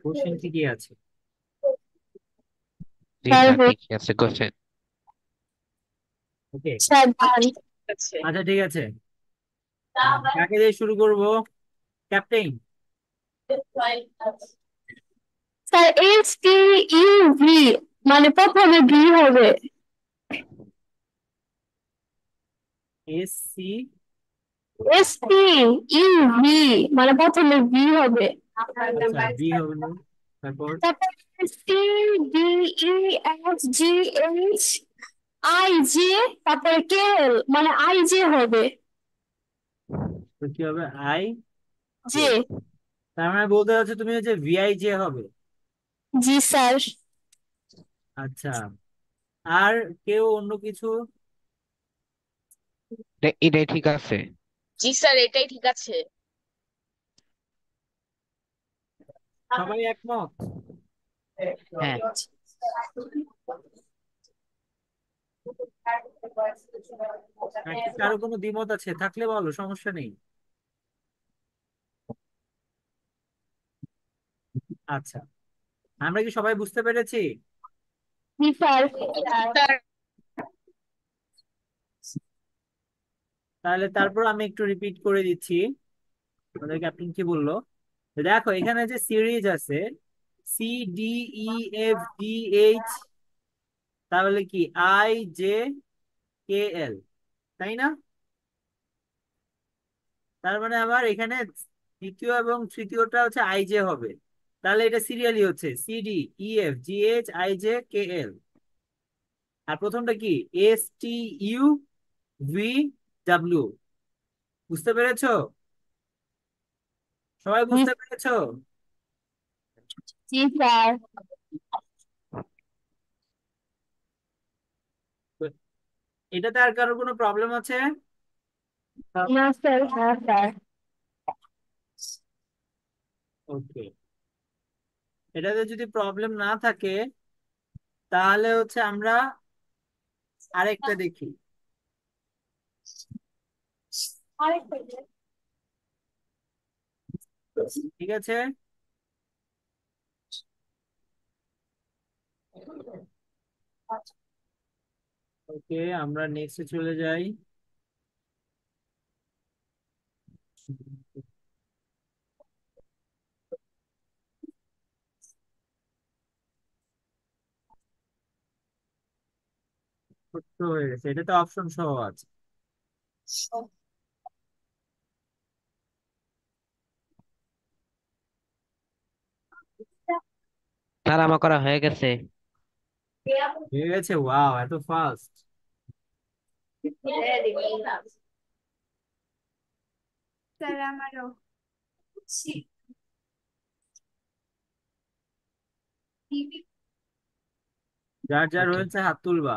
Question ঠিকই আছে। জি sir sir ঠিকই আছে কোশ্চেন। ওকে। স্যার ডান। আচ্ছা ঠিক আছে। কাকে দিয়ে শুরু করব? Captain. Sir S T U V, মানে প্রথমে ভি হবে। S C. S T U V, মানে প্রথমে ভি হবে। আচ্ছা বি হলো। তারপর তারপর S T D E S G H I J, তারপরে কে এল, মানে আই জে হবে। তো কি হবে? I J. জে। তার মানে বলতে চাচ্ছ তুমি হচ্ছে ভিআই জে হবে। জি স্যার। আচ্ছা। আর কেউ অন্য কিছু? এটাই ঠিক আছে। জি স্যার, এটাই ঠিক আছে। সবাই একমত? হ্যাঁ। নাকি কারো কোনো দ্বিমত আছে? থাকলে বলো, সমস্যা নেই। আচ্ছা, আমরা কি সবাই বুঝতে পেরেছি? জি স্যার। স্যার, তাহলে তারপর আমি একটু রিপিট করে দিচ্ছি আমাদের ক্যাপ্টেন কি বললো। তো দেখো এখানে যে সিরিজ আছে, C D E F G H, তাহলে কি আই জে কে এল, তাই না? তার মানে আবার এখানে দ্বিতীয় এবং তৃতীয়টা হচ্ছে আই জে হবে। তাহলে এটা সিরিয়ালি হচ্ছে C D E F G H I J K L. আর প্রথমটা কি? S T U V W. বুঝতে পেরেছো? সবাই বুঝতে পেরেছো? জি স্যার। তো এটাতে আর কারোর কোনো প্রবলেম আছে? না স্যার, হ্যাঁ স্যার। ওকে। এটাতে যদি প্রবলেম না থাকে তাহলে হচ্ছে আমরা আরেকটা দেখি। ঠিক আছে। ওকে, আমরা নেক্সটে চলে যাই। ছোট্ট হয়ে গেছে, এটাতে অপশন সহ আছে। স্যার আমার করা হয়ে গেছে। হয়ে গেছে? ওয়াও, এত ফাস্ট! স্যার আমারও। যার যার ওকে হয়েছে হাত তুলবা।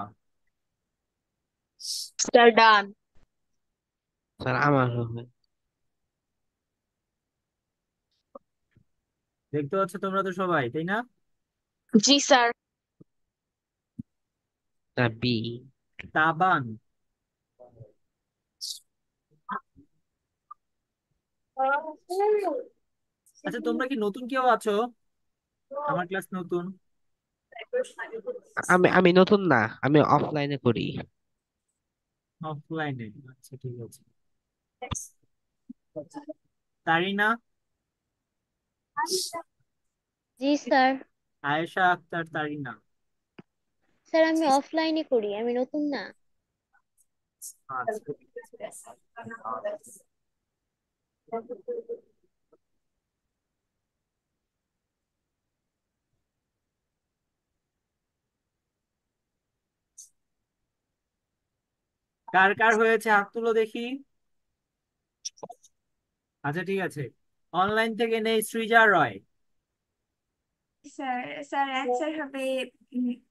স্যার ডান। স্যার আমার হবে। দেখতে পাচ্ছ তোমরা তো সবাই, তাই না? জি স্যার। Sir B. তাবান। আচ্ছা, তোমরা কি নতুন কেউ আছো? আমার ক্লাস নতুন। আমি আমি নতুন না, আমি অফলাইনে করি। অফলাইনে? আচ্ছা ঠিক আছে। তারিনা। জি স্যার। আয়েশা আক্তার তারিনা। স্যার আমি অফলাইনে করি, আমি নতুন না। আচ্ছা। কার কার হয়েছে হাত তুলো দেখি। আচ্ছা ঠিক আছে। অনলাইন থেকে নেই সৃজা রয়। স্যার, স্যার অ্যান্সার হবে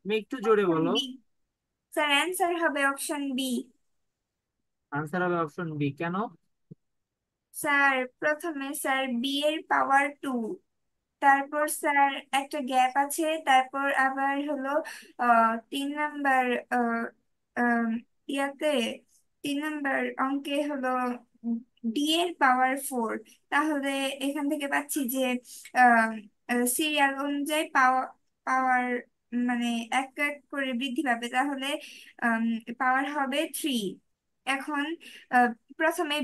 তুমি একটু জোরে অপশন বলো। বি। স্যার অ্যান্সার হবে অপশন বি। আনসার হবে অপশন বি, কেন? স্যার প্রথমে স্যার বি এর পাওয়ার টু, তারপর স্যার একটা গ্যাপ আছে, তারপর আবার হলো 3 নাম্বার আহ, আম, ইয়াতে 3 নাম্বার অঙ্কে হলো ডি এর পাওয়ার 4। তাহলে এখান থেকে পাচ্ছি যে সিরিয়াল অনুযায়ী পাওয়ার পাওয়ার মানে এক এক করে বৃদ্ধি পাবে, তাহলে পাওয়ার হবে 3। এখন আহ, প্রথমে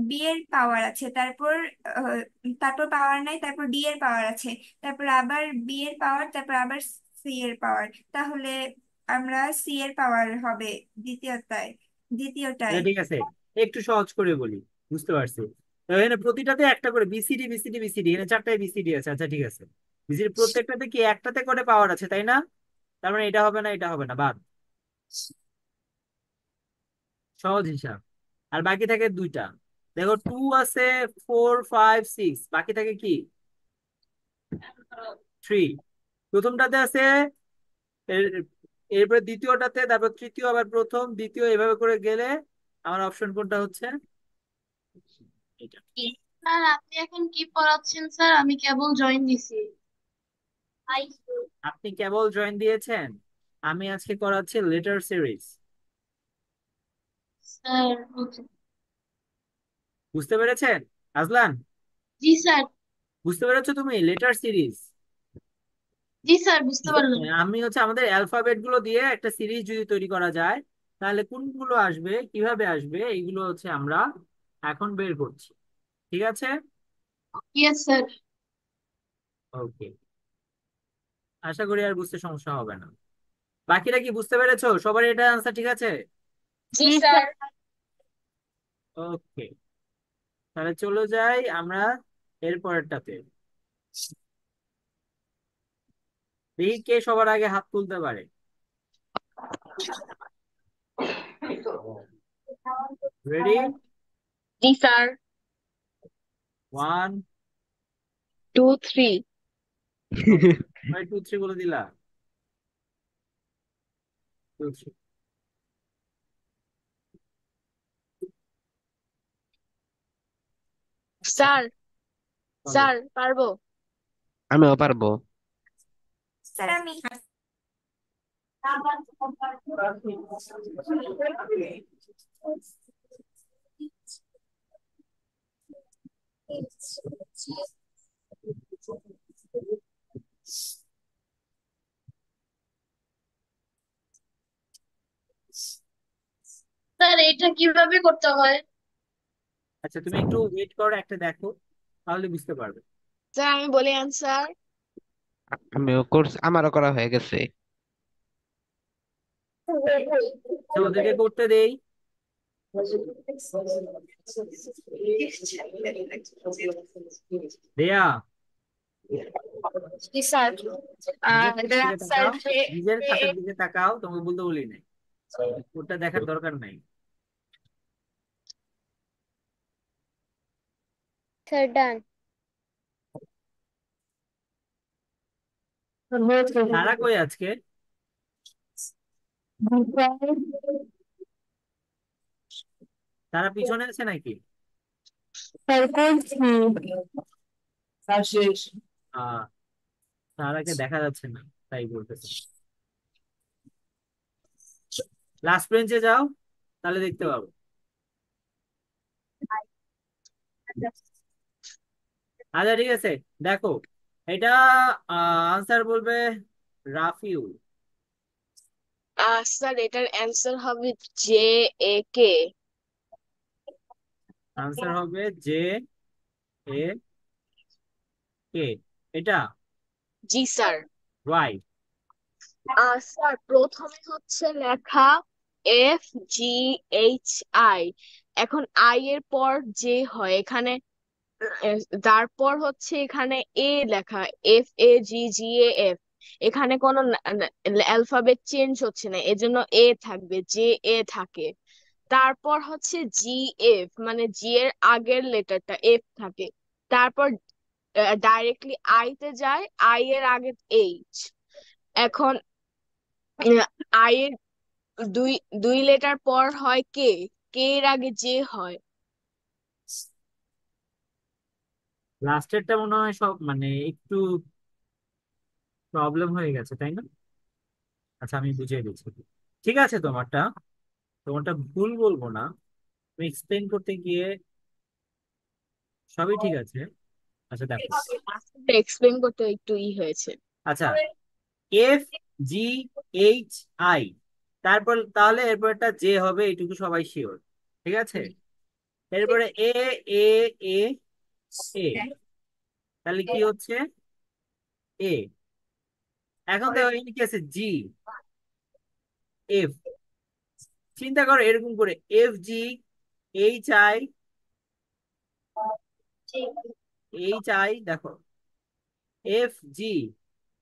বি এর পাওয়ার আছে, তারপর আহ, তারপর পাওয়ার নাই, তারপর ডি এর পাওয়ার আছে, তারপর আবার বি এর পাওয়ার, তারপর আবার সি এর পাওয়ার। তাহলে আমরা সি এর পাওয়ার হবে দ্বিতীয়টায় দ্বিতীয়টায়। আচ্ছা ঠিক আছে, একটু সহজ করে বলি, বুঝতে পারছি। তো এখানে প্রতিটাতে একটা করে বিসিডি বিসিডি বিসিডি, এখানে চারটায় বিসিডি আছে। আচ্ছা ঠিক আছে, বিসিডি প্রত্যেকটাতে কি একটাতে করে পাওয়ার আছে, তাই না? তার মানে এটা হবে না, এটা হবে না, বাদ। সহজ হিসাব। আর বাকি থাকে দুইটা। দেখো 2 আছে, 4 5 6, বাকি থাকে কি 3। প্রথমটাতে আছে, এর- এরপরে দ্বিতীয়টাতে, তারপর তৃতীয়, আবার প্রথম দ্বিতীয়, এভাবে করে গেলে আমার অপশন কোনটা হচ্ছে? এটা। স্যার আপনি এখন কি পড়াচ্ছেন স্যার? আমি কেবল জয়েন দিছি। আপনি কেবল জয়েন দিয়েছেন? আমি আজকে করাচ্ছি লেটার সিরিজ। স্যার বুঝতে পেরেছেন আজলান? জি স্যার। বুঝতে পেরেছো তুমি? Letter series. জি স্যার বুঝতে পারলাম। আমি হচ্ছে আমাদের অ্যালফাবেট গুলো দিয়ে একটা সিরিজ যদি তৈরি করা যায়, তাহলে কোনগুলো আসবে, কিভাবে আসবে, এইগুলো হচ্ছে আমরা এখন বের করছি। ঠিক আছে? Yes sir. ওকে, আশা করি আর বুঝতে সমস্যা হবে না। বাকিরা কি বুঝতে পেরেছো? সবার এটা আনসার ঠিক আছে? জি জি স্যার। স্যার। ওকে, তাহলে চলে যাই আমরা এর পরেরটাতে। দেখি কে সবার আগে হাত তুলতে পারে। রেডি? জি স্যার। 1 two three. 2 3 বলে দিলা? 2 3 স্যার বলো। স্যার পারবো। আমিও পারবো। স্যার আমি স্যার এটা কিভাবে করতে হয়? আচ্ছা তুমি একটু ওয়েট করো, একটা দেখো, তাহলে বুঝতে পারবে। স্যার আমি বলি অ্যান্সার। আমিও কোর্স, আমারও করা হয়ে গেছে। তো ওদেরকে করতে দেই। দেয়া, জি স্যার। নিজের খাতার দিকে স্যার তাকাও, নিজের খাতার দিকে তাকাও, তোমাকে বলতে বলি নাই, ওটা দেখার দরকার নাই। স্যার ডান। তারা কই আজকে? তারা পিছনে আছে নাকি? আহ তারাকে দেখা যাচ্ছে না, তাই বলতেছে। লাস্ট বেঞ্চে যাও, তাহলে দেখতে পাবো। আচ্ছা ঠিক আছে, দেখো, এটা আনসার বলবে রাফিউল। স্যার এটার অ্যান্সার হবে জে এ কে। আনসার হবে জে এ কে, এটা জি স্যার। রাইট। স্যার প্রথমে হচ্ছে লেখা এফ জি এইচ আই। এখন আই এর পর যে হয় এখানে, তারপর হচ্ছে এখানে এ লেখা, F A G G A F. এখানে কোনো অ্যালফাবেট চেঞ্জ হচ্ছে না, এজন্য এ থাকবে, জে এ থাকে। তারপর হচ্ছে জি এফ, মানে জি এর আগের লেটারটা এফ থাকে। তারপর ডাইরেক্টলি আই তে যায়, আই এর আগে এইচ। এখন আই এর দুই দুই লেটার পর হয় কে, কে এর আগে যে হয়। লাস্টেরটা মনে হয় সব মানে একটু প্রবলেম হয়ে গেছে, তাই না? আচ্ছা আমি বুঝিয়ে দিচ্ছি। ঠিক আছে, তোমারটা ভুল বলবো না, আমি এক্সপ্লেন করতে গিয়ে সবই ঠিক আছে। আচ্ছা দেখো, এক্সপ্লেন করতে একটু হয়েছে। আচ্ছা এফ জি এইচ আই, তারপর তাহলে এরপর একটা জে হবে, এইটুকু সবাই শিওর। ঠিক আছে, এরপরে এ এ এ এ, তাহলে কি হচ্ছে এ। এখন দেখো এখানে কি আছে, জি এফ। চিন্তা করো এরকম করে, F G H I, H I দেখো, এফ জি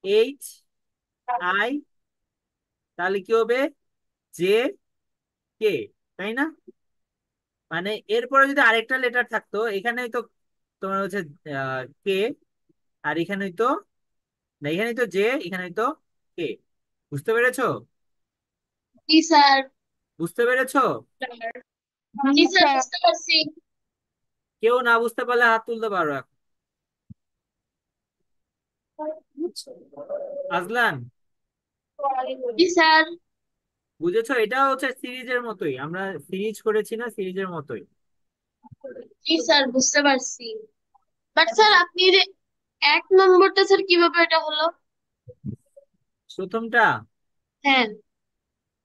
এইচ আই, তাহলে কি হবে জে কে, তাই না? মানে এরপরে যদি আরেকটা লেটার থাকতো, এখানেই তো তোমার হচ্ছে কে, আর এখানেই তো না, এখানেই তো জে, এখানেই তো কে। বুঝতে পেরেছো? জি স্যার। বুঝতে পেরেছো? জি স্যার, বুঝতে পারছি। কেউ না বুঝতে পারলে হাত তুলতে পারো এখন। আজলান, জি স্যার। বুঝেছো? এটা হচ্ছে সিরিজের মতোই, আমরা সিরিজ করেছি না, সিরিজের মতোই। জি স্যার, বুঝতে পারছি। বাট স্যার আপনি যে 1 নম্বরটা স্যার কিভাবে এটা হলো? প্রথমটা, হ্যাঁ।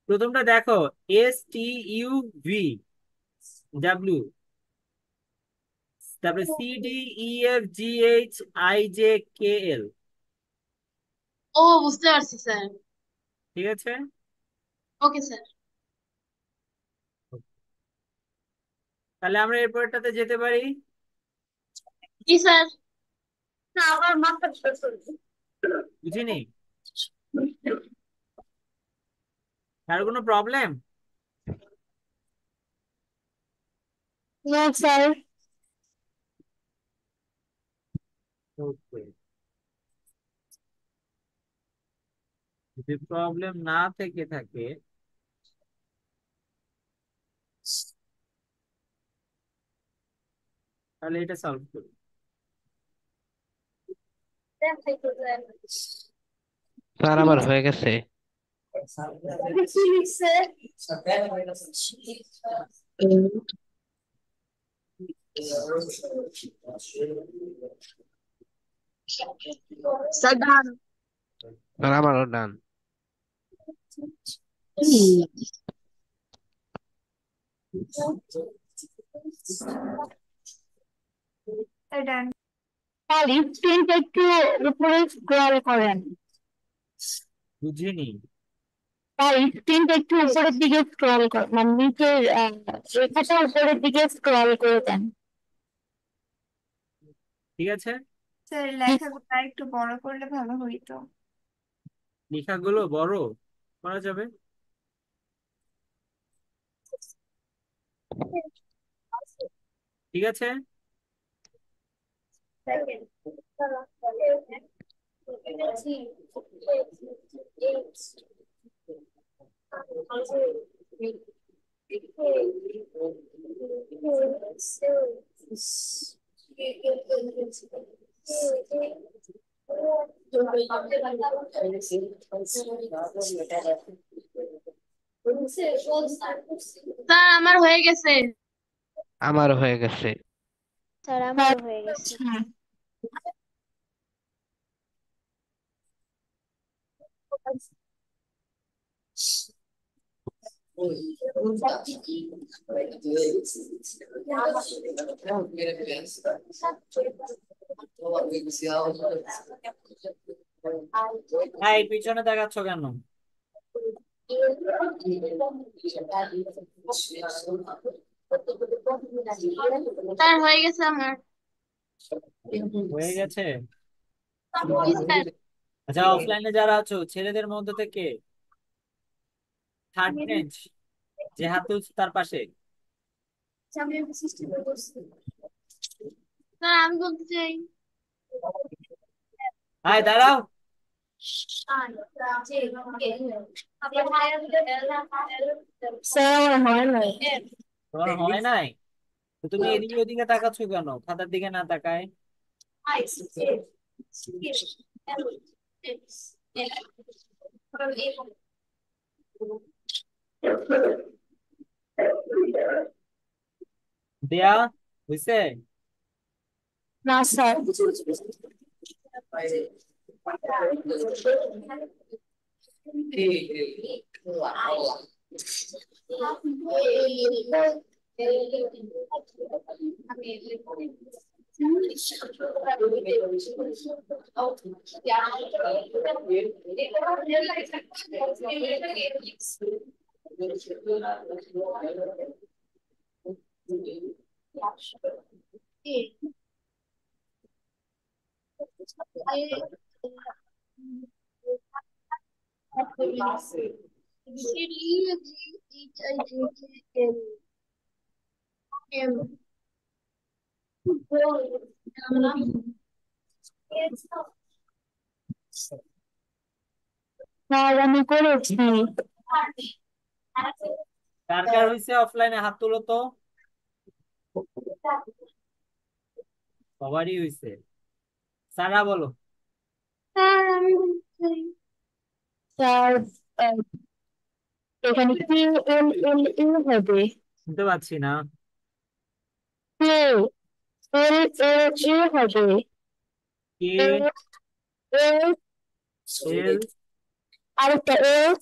প্রথমটা দেখো, S T U V W, তারপরে C D E F G H I J K L. ও, বুঝতে পারছি স্যার। ঠিক আছে, ওকে স্যার। তাহলে আমরা এরপরটাতে যেতে পারি। জি স্যার। না, আমার মাথা বুঝিনি, কারো কোনো প্রবলেম? No sir. ওকে, যদি প্রবলেম না থেকে থাকে তাহলে এটা সলভ করি। স্যার আমার হয়ে গেছে। স্যার ডান। স্যার আমারও ডান। এটা স্ক্রিনটা একটু উপরে স্ক্রল করেন। বুঝিনি। আর স্ক্রিনটা একটু উপরের দিকে স্ক্রল করেন, মানে নিচের রেখাটা উপরের দিকে স্ক্রল করে দেন। ঠিক আছে, স্যার লেখাগুলো আর একটু বড় করলে ভালো হইতো। লেখাগুলো বড় করা যাবে। ঠিক আছে, স্যার আমার হয়ে গেছে। আমারও হয়ে গেছে। স্যার আমারও হয়ে গেছে। হ্যাঁ, এই পিছনে দেখাচ্ছ কেন? স্যার হয়ে গেছে আমার। হয়ে গেছে। জি স্যার। আচ্ছা, অফলাইনে যারা আছো ছেলেদের মধ্যে থেকে থার্ড বেঞ্চ, যে হাত তুলছে তার পাশে, স্যার আমি বলতে চাই। হাই দাঁড়াও। স্যার আমার হয় নাই। তোমার হয় নাই? তো তুমি এদিকে ওদিকে তাকাচ্ছ কেন, খাতার দিকে না তাকায়? দেয়া হইছে? না স্যার। স্যার আমি করেছি। কার কার হইছে অফলাইনে হাত তুলো তো। সবারই হইছে। সারা বলো। স্যার আহ, এখানে কি এল এল এ হবে? শুনতে পাচ্ছি না। কে এল এল এ হবে? কে এ এল এল আরেকটা এল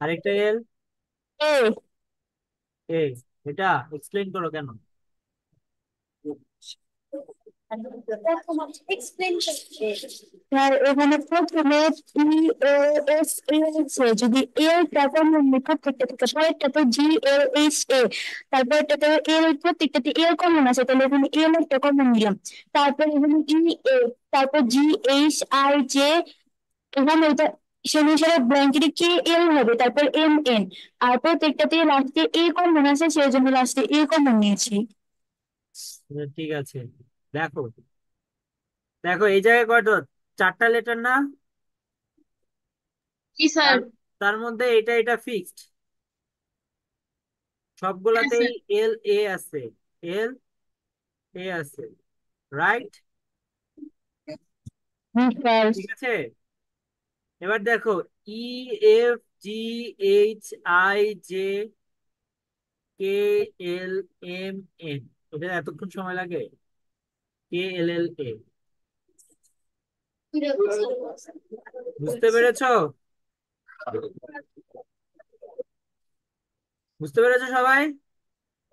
আরেকটা এল এ। এ এটা এক্সপ্লেইন করো কেন। স্যার এখানে প্রথমে ই ও এস এ আছে, যদি এল তারপর প্রত্যেকটা থেকে পরেরটাতে জি এল এইচ এ, তারপরটাতে এল প্রত্যেকটাতে এল কমন আছে, তাহলে এখানে এল একটা কমন নিলাম। তারপর এখানে ই এ, তারপর জি এইচ আই জে, এখানে এটা সে অনুসারে ব্ল্যাঙ্কেটে কে এল হবে, তারপর এম এন, আর প্রত্যেকটাতে লাস্টে এ কমন আছে, সেই জন্য লাস্টে এ কমন নিয়েছি। ঠিক আছে, দেখো দেখো এই জায়গায় কয়টা, চারটা লেটার না? জি স্যার। তার তার মধ্যে এটা এটা ফিক্সড, সবগুলাতেই এল এ আছে, এল এ আছে, রাইট? স্যার ঠিক আছে, এবার দেখো E F G H I J K L M N, এটা এতক্ষণ সময় লাগে? কে এল এল এ, বুঝতে পেরেছো? বুঝতে পেরেছো সবাই?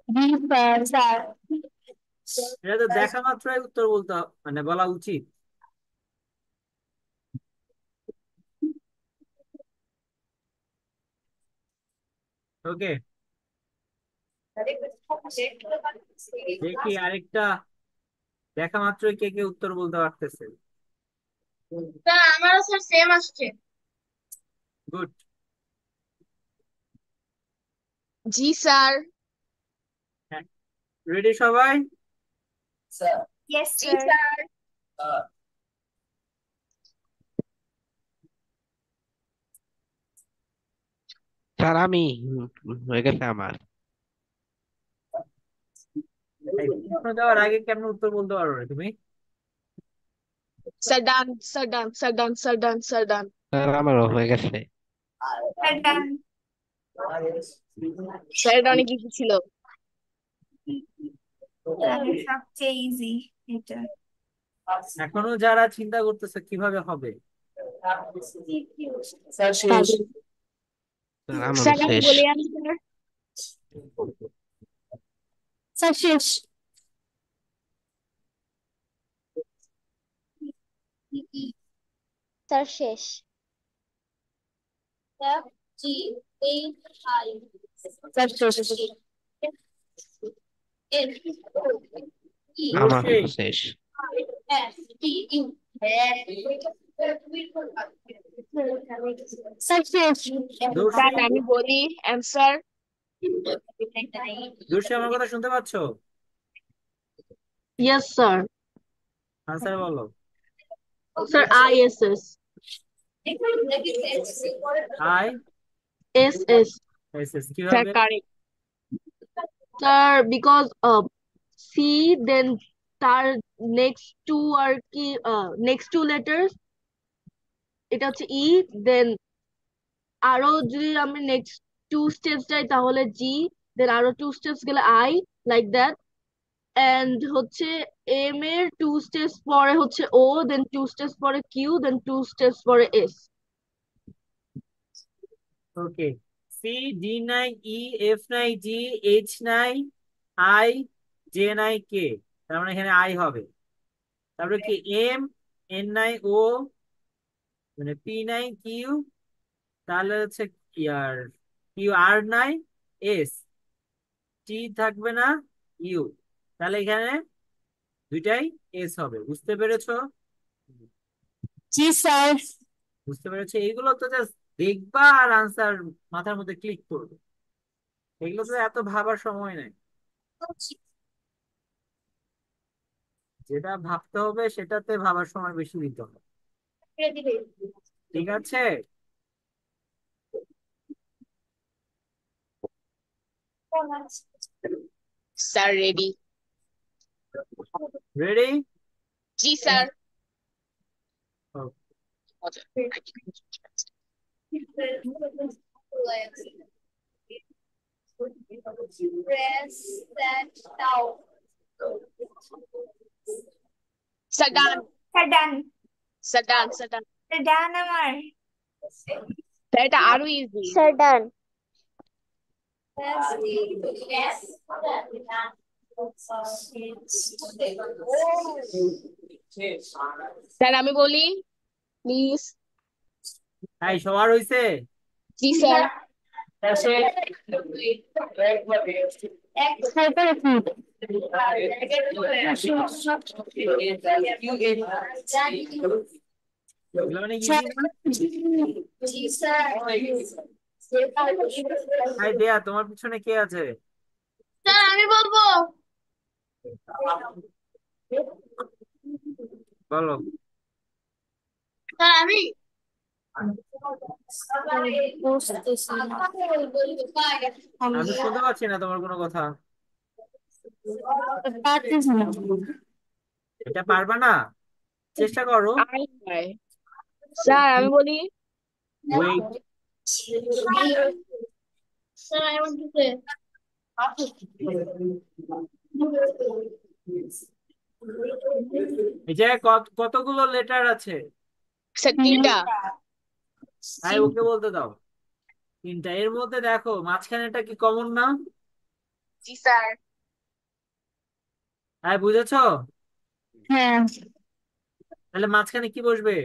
জি স্যার। স্যার এটা তো দেখা মাত্রই উত্তর বলতে মানে বলা উচিত। ওকে, দেখি আরেকটা, দেখা মাত্রই কে কে উত্তর বলতে পারতেছে। স্যার আমারও স্যার সেম আসছে। গুড। জি স্যার। রেডি সবাই? ইয়েস জি স্যার। স্যার। স্যার আমি হয়ে গেছে আমার। এই প্রশ্ন দেওয়ার আগে কেমন উত্তর বলতে পারো না তুমি? স্যার ডান, স্যার ডান, স্যার ডান, স্যার ডান, স্যার ডান। স্যার আমারও হয়ে গেছে। স্যার ডান। স্যার এটা অনেক ইজি ছিল। তাহলে সবচেয়ে ইজি এটা। এখনো যারা চিন্তা করতেছে কিভাবে হবে, স্যার আমারও স্যার আমি শেষ। বলে আনি স্যার। স্যার শেষ। স্যার শেষ। স্যার শেষ। জোরসে। আমারও শেষ। স্যার শেষ। জোরসে, স্যার আমি বলি অ্যান্সার। জোরসে আমার কথা শুনতে পাচ্ছো? Yes sir. আনসার বলো। Sir ISS. I S S. S S sir কিভাবে? কারেক্ট স্যার, বিকজ সি দেন তার নেক্সট টু আর কি, নেক্সট টু লেটার্স এটা হচ্ছে ই, দেন আরো যদি আমি নেক্সট টু স্টেপস যাই তাহলে জি, দেন আরো টু স্টেপস গেলে আই, লাইক দ্যাট। এন্ড হচ্ছে এম এর 2 স্টেপস পরে হচ্ছে ও, দেন 2 স্টেপস পরে কিউ, দেন 2 স্টেপস পরে এস। ওকে, সি, ডি নাই, ই, এফ নাই, জি, এইচ নাই, আই, জে নাই, কে। তার মানে এখানে আই হবে। তারপরে কি, এম, এন নাই, ও, মানে পি নাই, কিউ, তাহলে হচ্ছে ইয়ার কিউ, আর নাই, এস, টি থাকবে না, ইউ, তাহলে এখানে দুইটাই এস হবে। বুঝতে পেরেছো? জি স্যার। বুঝতে পেরেছো? এইগুলো তো জাস্ট দেখবা আর আনসার মাথার মধ্যে ক্লিক করবে, এগুলো তো এত ভাবার সময় নেই। যেটা ভাবতে হবে সেটাতে ভাবার সময় বেশি দিতে হবে। ঠিক আছে, স্যার রেডি। রেডি? জি স্যার। স্যার ডান। স্যার ডান। স্যার ডান। স্যার ডান। স্যার ডান আমার। স্যার এটা আরো ইজি। স্যার ডান। স্যার আমি বলি প্লিজ। তাই সবার হইছে? জি স্যার। তারপরে কি? এগুলো মানে ইজি না? তাই দেয়া, তোমার পিছনে কে আছে? স্যার আমি বলবো। বলো। স্যার আমি আমি শুনতে পাচ্ছি না তোমার কোনো কথা। পারতেছি না। এটা পারবা না? চেষ্টা করো। আই হয়। স্যার আমি বলি। Wait, sir I want to say. এই যে কতগুলো লেটার আছে? স্যার 3টা। তাই ওকে বলতে দাও। তিনটা। এর মধ্যে দেখো মাঝখানেটা কি কমন না? জি স্যার। তাই বুঝেছো? হ্যাঁ, তাহলে মাঝখানে কি বসবে?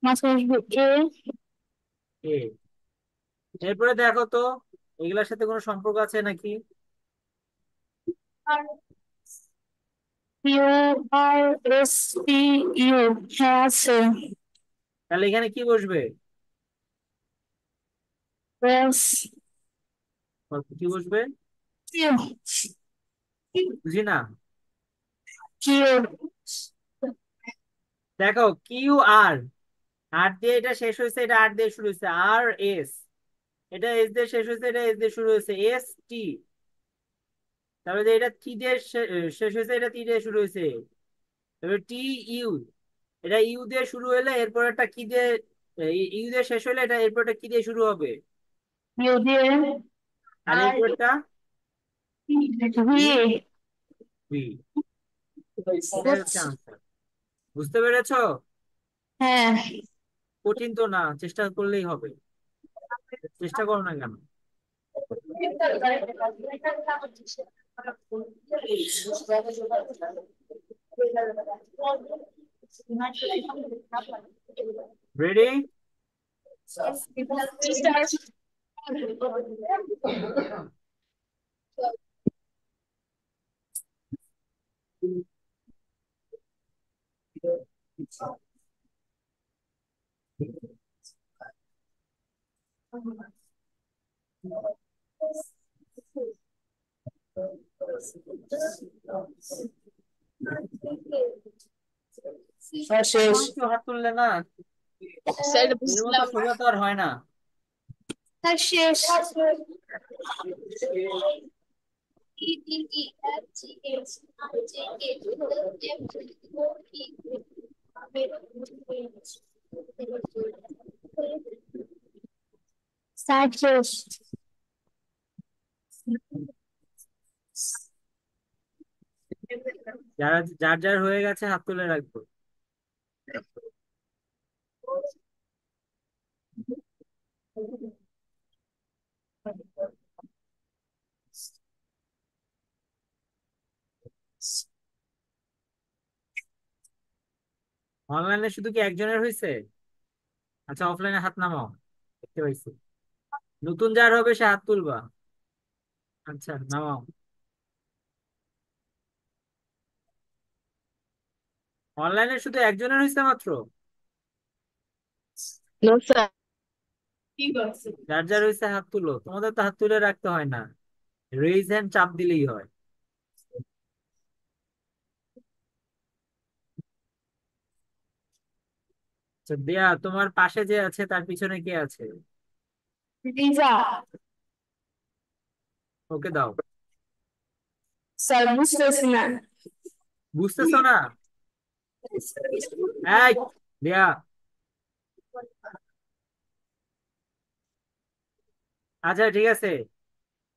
মাঝখানে আসবে এ। এরপরে দেখো তো এগুলোর সাথে কোনো সম্পর্ক আছে নাকি? U R S P U. হ্যাঁ আছে। তাহলে এখানে কি বসবে? এস কি বসবে? কিউ। বুঝি না। কিউ। দেখো কিউ আর, আর দিয়ে এটা শেষ হয়েছে, এটা আর দিয়ে শুরু হয়েছে, আর এস, এটা এস দিয়ে শেষ হয়েছে, এটা এস দিয়ে শুরু হয়েছে, এস টি। তারপরে যে এটা টি দিয়ে শেষ হয়েছে, এটা টি দিয়ে শুরু হয়েছে। তারপরে টি ইউ, এটা ইউ দিয়ে শুরু হলে এরপর একটা কি দিয়ে, ইউ দিয়ে শেষ হলে এটা এরপর একটা কি দিয়ে শুরু হবে, ইউ দিয়ে আর এরপরটা ভি। ভি। এটাই হচ্ছে আনসার। বুঝতে পেরেছো? হ্যাঁ। কঠিন তো না, চেষ্টা করলেই হবে। চেষ্টা করো না কেন? রেডি? জি স্যার। শেষ। কেউ হাত তুললে না? স্যার এটা এর মতো বুঝলাম না। সোজা তো আর হয় না। তার শেষ। স্যার শেষ। যারা যার যার হয়ে গেছে হাত তুলে রাখবো। অনলাইনে শুধু কি একজনের হয়েছে? আচ্ছা, অফলাইনে হাত নামাও, দেখতে পাইছি। নতুন যার হবে সে হাত তুলবা। আচ্ছা, নামাও। অনলাইনে শুধু একজনের হয়েছে মাত্র? No sir. যার যার হয়েছে হাত তুলো, তোমাদের তো হাত তুলে রাখতে হয় না, রেইজ হ্যান্ড চাপ দিলেই হয়। আচ্ছা দেয়া, তোমার পাশে যে আছে তার পিছনে কে আছে? লিজা। ওকে দাও। স্যার বুঝতেছি না। বুঝতেছো না? এই দেয়া, আচ্ছা ঠিক আছে,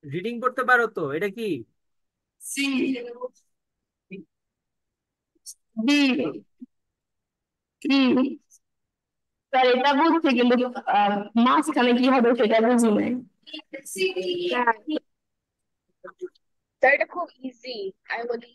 রিডিং করতে পারো তো? এটা কি? সি ডি ই। স্যার এটা বুঝছি কিন্তু মাঝখানে কি হবে সেটা বুঝি নাই। স্যার স্যার এটা খুব ইজি, আই বলি।